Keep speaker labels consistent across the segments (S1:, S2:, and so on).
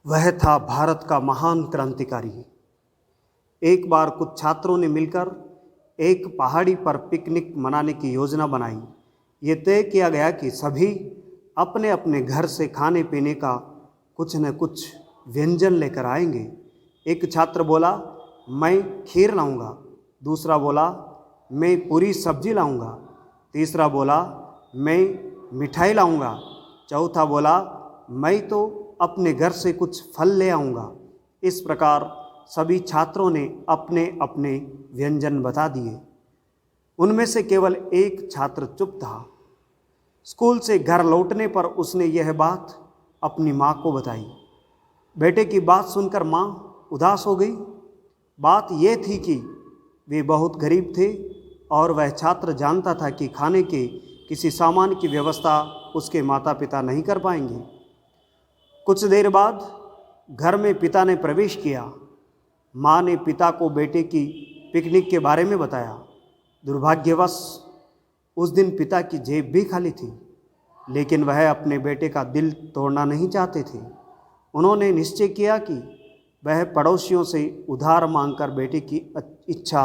S1: वह था भारत का महान क्रांतिकारी। एक बार कुछ छात्रों ने मिलकर एक पहाड़ी पर पिकनिक मनाने की योजना बनाई। ये तय किया गया कि सभी अपने अपने घर से खाने पीने का कुछ न कुछ व्यंजन लेकर आएंगे। एक छात्र बोला, मैं खीर लाऊंगा। दूसरा बोला, मैं पूरी सब्जी लाऊंगा। तीसरा बोला, मैं मिठाई लाऊंगा। चौथा बोला, मैं तो अपने घर से कुछ फल ले आऊँगा। इस प्रकार सभी छात्रों ने अपने अपने व्यंजन बता दिए। उनमें से केवल एक छात्र चुप था। स्कूल से घर लौटने पर उसने यह बात अपनी माँ को बताई। बेटे की बात सुनकर माँ उदास हो गई। बात यह थी कि वे बहुत गरीब थे और वह छात्र जानता था कि खाने के किसी सामान की व्यवस्था उसके माता पिता नहीं कर पाएंगे। कुछ देर बाद घर में पिता ने प्रवेश किया। माँ ने पिता को बेटे की पिकनिक के बारे में बताया। दुर्भाग्यवश उस दिन पिता की जेब भी खाली थी, लेकिन वह अपने बेटे का दिल तोड़ना नहीं चाहते थे। उन्होंने निश्चय किया कि वह पड़ोसियों से उधार मांगकर बेटे की इच्छा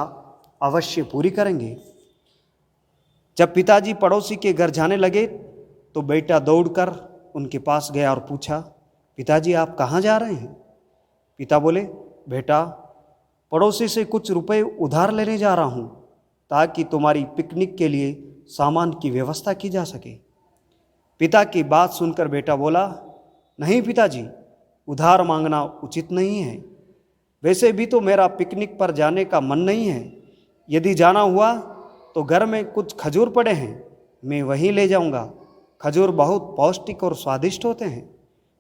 S1: अवश्य पूरी करेंगे। जब पिताजी पड़ोसी के घर जाने लगे तो बेटा दौड़कर उनके पास गया और पूछा, पिताजी आप कहाँ जा रहे हैं? पिता बोले, बेटा पड़ोसी से कुछ रुपए उधार लेने जा रहा हूँ ताकि तुम्हारी पिकनिक के लिए सामान की व्यवस्था की जा सके। पिता की बात सुनकर बेटा बोला, नहीं पिताजी, उधार मांगना उचित नहीं है। वैसे भी तो मेरा पिकनिक पर जाने का मन नहीं है। यदि जाना हुआ तो घर में कुछ खजूर पड़े हैं, मैं वहीं ले जाऊंगा। खजूर बहुत पौष्टिक और स्वादिष्ट होते हैं।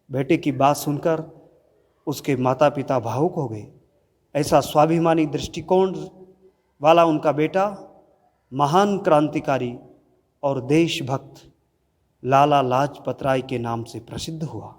S1: बेटे की बात सुनकर उसके माता पिता भावुक हो गए। ऐसा स्वाभिमानी दृष्टिकोण वाला उनका बेटा महान क्रांतिकारी और देशभक्त लाला लाजपत राय के नाम से प्रसिद्ध हुआ।